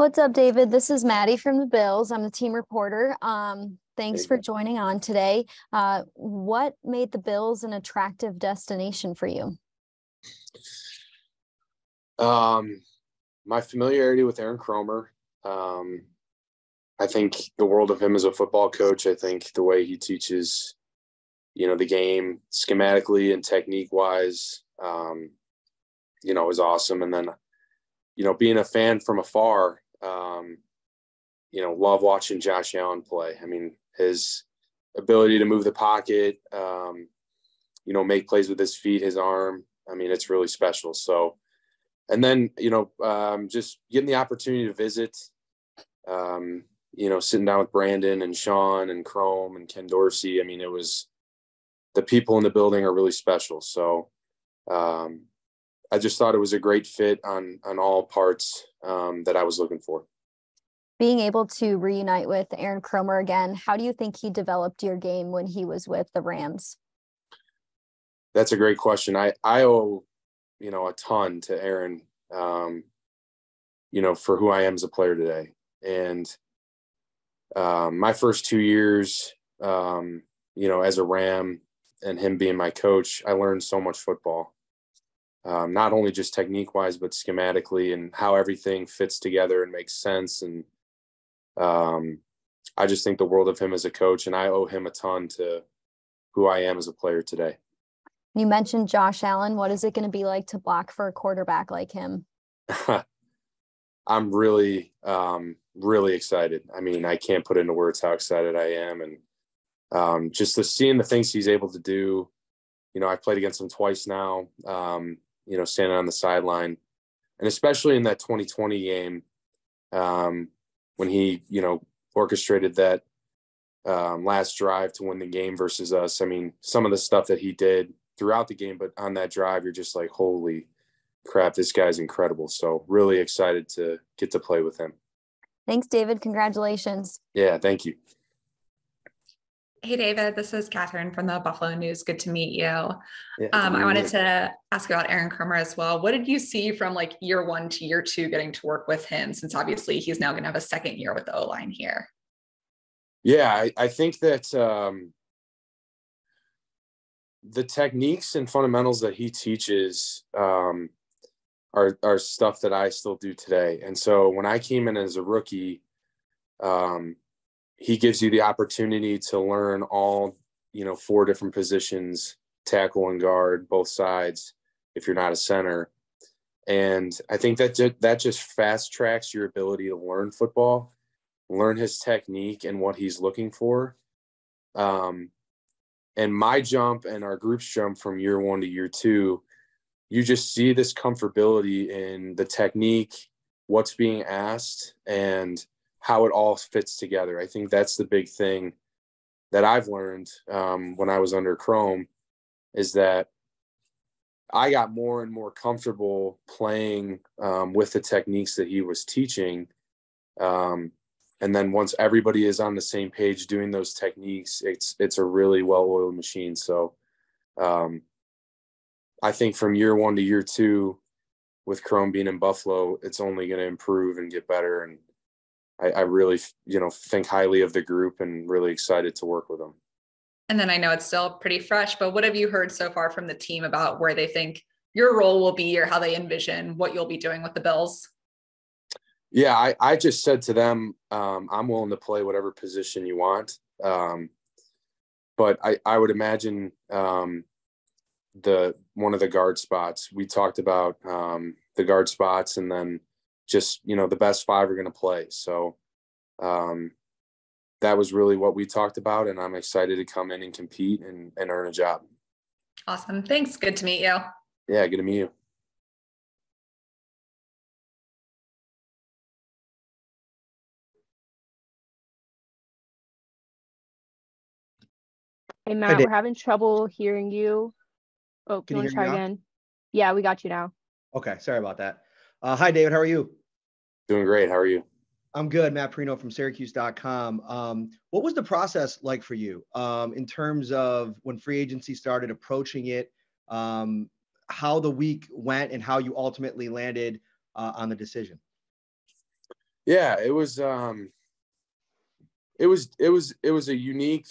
What's up, David? This is Maddie from the Bills. I'm the team reporter. Thanks Hey. for joining on today. What made the Bills an attractive destination for you? My familiarity with Aaron Kromer. I think the world of him as a football coach. I think the way he teaches, the game schematically and technique wise, is awesome. And then, being a fan from afar, love watching Josh Allen play. I mean, his ability to move the pocket, make plays with his feet, his arm. I mean, it's really special. So, and then, just getting the opportunity to visit, sitting down with Brandon and Sean and Chrome and Ken Dorsey. I mean, the people in the building are really special. So I just thought it was a great fit on all parts that I was looking for. Being able to reunite with Aaron Kromer again, how do you think he developed your game when he was with the Rams? That's a great question. I owe, a ton to Aaron, for who I am as a player today. And my first 2 years, as a Ram and him being my coach, I learned so much football, not only just technique wise, but schematically and how everything fits together and makes sense. And I just think the world of him as a coach, and I owe him a ton to who I am as a player today. You mentioned Josh Allen. What is it going to be like to block for a quarterback like him? I'm really, really excited. I mean, I can't put into words how excited I am. And just seeing the things he's able to do, I've played against him twice now, standing on the sideline. And especially in that 2020 game, when he, orchestrated that last drive to win the game versus us. I mean, some of the stuff that he did throughout the game, but on that drive, you're just like, holy crap, this guy's incredible. So really excited to get to play with him. Thanks, David. Congratulations. Yeah, thank you. Hey, David, this is Catherine from the Buffalo News. Good to meet you. Yeah, I wanted to ask about Aaron Kromer as well. What did you see from year one to year two getting to work with him, since obviously he's now going to have a second year with the O-line here? Yeah, I think that the techniques and fundamentals that he teaches are stuff that I still do today. And so when I came in as a rookie, he gives you the opportunity to learn all, 4 different positions, tackle and guard, both sides, if you're not a center. And I think that just fast tracks your ability to learn football, learn his technique and what he's looking for. And my jump and our group's jump from year 1 to year 2, you just see this comfortability in the technique, what's being asked, and how it all fits together. I think that's the big thing that I've learned when I was under Chrome, is that I got more and more comfortable playing with the techniques that he was teaching. And then once everybody is on the same page doing those techniques, it's a really well-oiled machine. So I think from year 1 to year 2, with Chrome being in Buffalo, it's only going to improve and get better. And I really, think highly of the group and really excited to work with them. And then I know it's still pretty fresh, but what have you heard so far from the team about where they think your role will be or how they envision what you'll be doing with the Bills? Yeah, I just said to them, I'm willing to play whatever position you want. But I would imagine one of the guard spots. We talked about the guard spots, and then just, the best 5 are going to play. So that was really what we talked about, and I'm excited to come in and compete and earn a job. Awesome. Thanks. Good to meet you. Yeah, good to meet you. Hey, Matt, we're having trouble hearing you. Oh, can you want to try again? Yeah, we got you now. Okay, sorry about that. Hi, David. How are you? Doing great. How are you? I'm good. Matt Perino from Syracuse.com. What was the process like for you in terms of when free agency started approaching it, how the week went, and how you ultimately landed on the decision? Yeah, it was a unique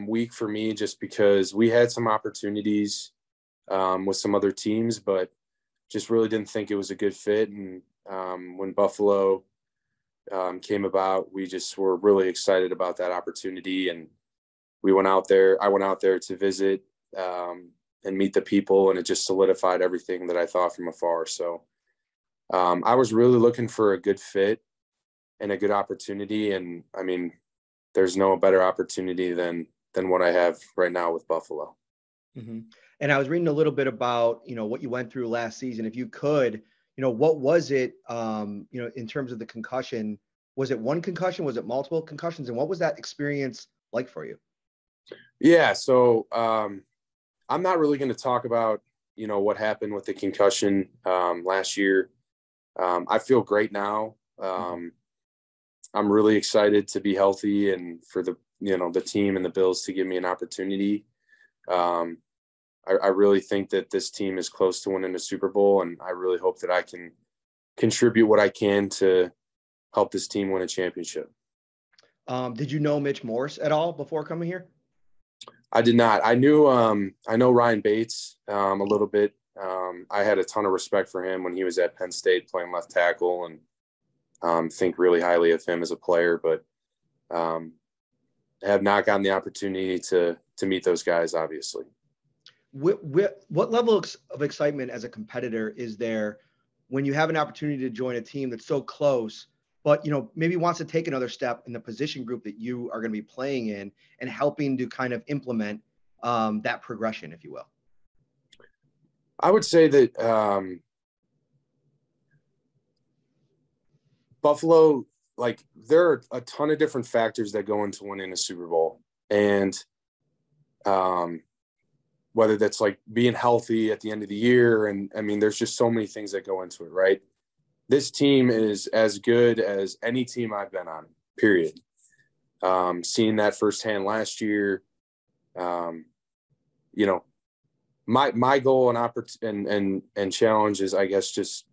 week for me just because we had some opportunities with some other teams, but just really didn't think it was a good fit. And when Buffalo came about, we just were really excited about that opportunity. And we went out there. I went out there to visit and meet the people, and it just solidified everything that I thought from afar. So I was really looking for a good fit and a good opportunity. And I mean, there's no better opportunity than what I have right now with Buffalo. Mm-hmm. And I was reading a little bit about, what you went through last season. If you could, what was it, in terms of the concussion? Was it one concussion? Was it multiple concussions? And what was that experience like for you? Yeah. So I'm not really going to talk about, what happened with the concussion last year. I feel great now. I'm really excited to be healthy and for the team and the Bills to give me an opportunity. I really think that this team is close to winning a Super Bowl, and I really hope that I can contribute what I can to help this team win a championship. Did you know Mitch Morse at all before coming here? I did not. I know Ryan Bates a little bit. I had a ton of respect for him when he was at Penn State playing left tackle, and think really highly of him as a player, but I have not gotten the opportunity to meet those guys, obviously. What level of excitement as a competitor is there when you have an opportunity to join a team that's so close, but maybe wants to take another step in the position group that you are going to be playing in and helping to kind of implement that progression, if you will? I would say that Buffalo, like, there are a ton of different factors that go into winning a Super Bowl, and whether that's like being healthy at the end of the year. And I mean, there's just so many things that go into it, right? This team is as good as any team I've been on, period. Seeing that firsthand last year, my goal and challenge is, I guess, just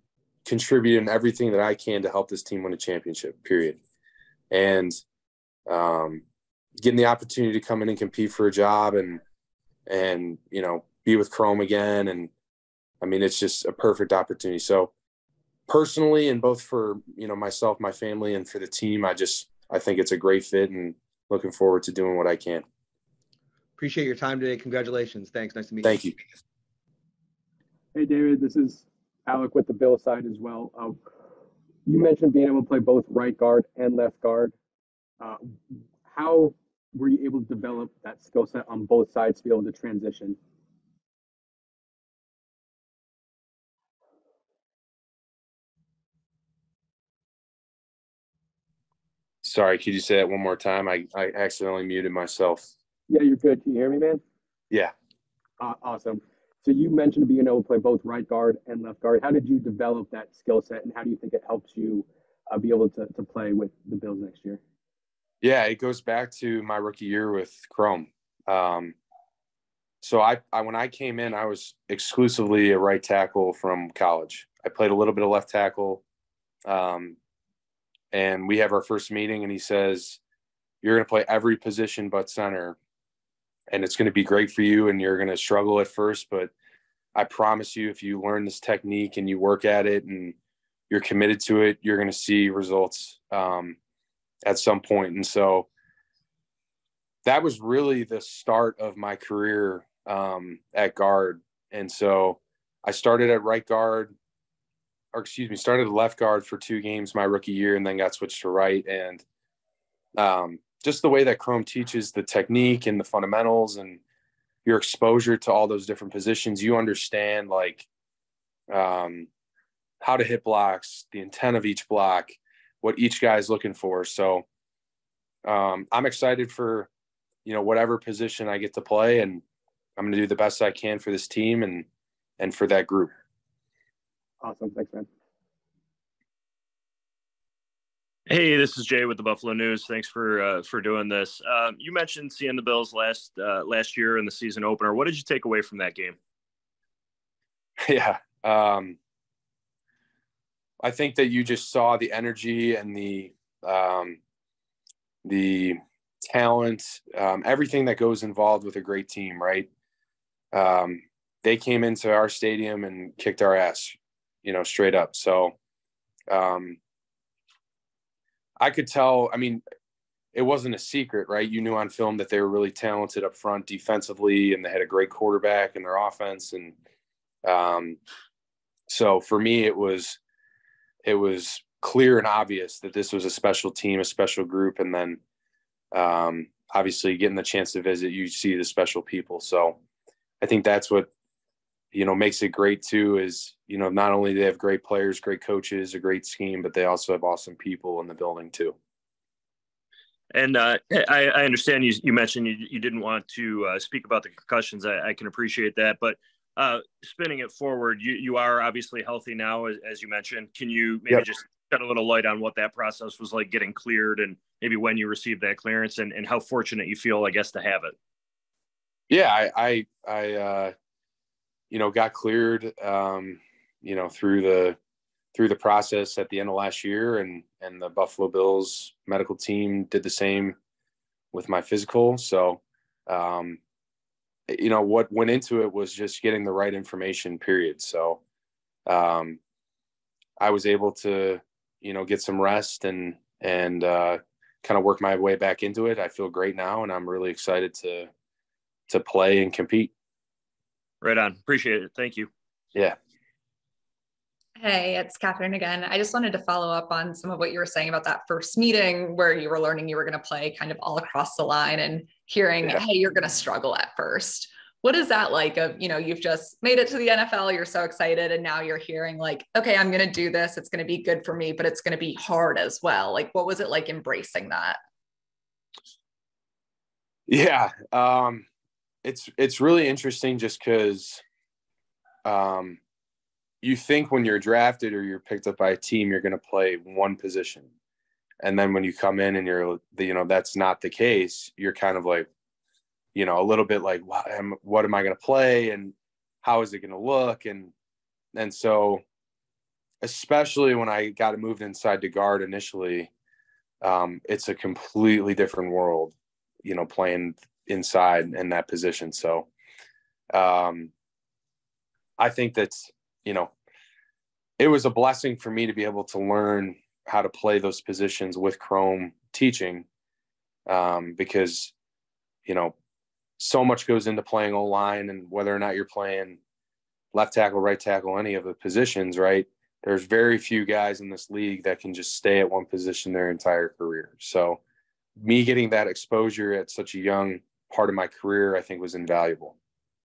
contributing everything that I can to help this team win a championship, period. And getting the opportunity to come in and compete for a job and be with Kromer again. And I mean, it's just a perfect opportunity. So personally, and both for, myself, my family, and for the team, I think it's a great fit, and looking forward to doing what I can. Appreciate your time today. Congratulations. Thanks. Nice to meet you. Thank you. Hey, David, this is Alec with the Bill side as well. You mentioned being able to play both right guard and left guard. How were you able to develop that skill set on both sides to be able to transition? Sorry, could you say that one more time? I accidentally muted myself. Yeah, you're good. Can you hear me, man? Yeah. Awesome. So you mentioned being able to play both right guard and left guard. How did you develop that skill set, and how do you think it helps you be able to play with the Bills next year? Yeah, it goes back to my rookie year with Kromer. So I when I came in, I was exclusively a right tackle from college. I played a little bit of left tackle. And we have our first meeting, and he says, you're going to play every position but center, and it's going to be great for you, and you're going to struggle at first, but I promise you, if you learn this technique and you work at it and you're committed to it, you're going to see results at some point. And so that was really the start of my career at guard. And so I started at right guard, started at left guard for 2 games my rookie year, and then got switched to right. And just the way that Kromer teaches the technique and the fundamentals and your exposure to all those different positions, you understand how to hit blocks, the intent of each block, what each guy's looking for. So I'm excited for, whatever position I get to play, and I'm going to do the best I can for this team and for that group. Awesome. Thanks, man. Hey, this is Jay with the Buffalo News. Thanks for doing this. You mentioned seeing the Bills last year in the season opener. What did you take away from that game? Yeah. I think that you just saw the energy and the talent, everything that goes involved with a great team, right? They came into our stadium and kicked our ass, straight up. So I could tell, I mean, it wasn't a secret, right? You knew on film that they were really talented up front defensively, and they had a great quarterback in their offense. And so for me, it was clear and obvious that this was a special team, a special group. And then obviously getting the chance to visit, you see the special people. So I think that's what, makes it great too, is, not only do they have great players, great coaches, a great scheme, but they also have awesome people in the building too. And I understand you mentioned you didn't want to speak about the concussions. I can appreciate that, but spinning it forward, you are obviously healthy now, as you mentioned. Can you maybe just shed a little light on what that process was like getting cleared, and maybe when you received that clearance, and how fortunate you feel, I guess, to have it? Yeah, I got cleared, through the process at the end of last year, and the Buffalo Bills medical team did the same with my physical. So, what went into it was just getting the right information, period. So, I was able to, get some rest and kind of work my way back into it. I feel great now, and I'm really excited to play and compete. Right on. Appreciate it. Thank you. Yeah. Hey, it's Catherine again. I just wanted to follow up on some of what you were saying about that first meeting where you were learning you were going to play kind of all across the line, and hearing, hey, you're going to struggle at first. What is that like of, you've just made it to the NFL, you're so excited, and now you're hearing like, okay, I'm going to do this. It's going to be good for me, but it's going to be hard as well. Like, what was it like embracing that? Yeah. It's really interesting just because you think when you're drafted or you're picked up by a team, you're going to play one position. And then when you come in and you're, that's not the case, you're kind of like, a little bit like, what am I going to play? And how is it going to look? And so, especially when I got moved inside to guard initially, it's a completely different world, playing inside in that position. So I think that's, it was a blessing for me to be able to learn how to play those positions with Kromer teaching, because, so much goes into playing O-line, and whether or not you're playing left tackle, right tackle, any of the positions, right? There's very few guys in this league that can just stay at one position their entire career. So me getting that exposure at such a young part of my career, I think, was invaluable.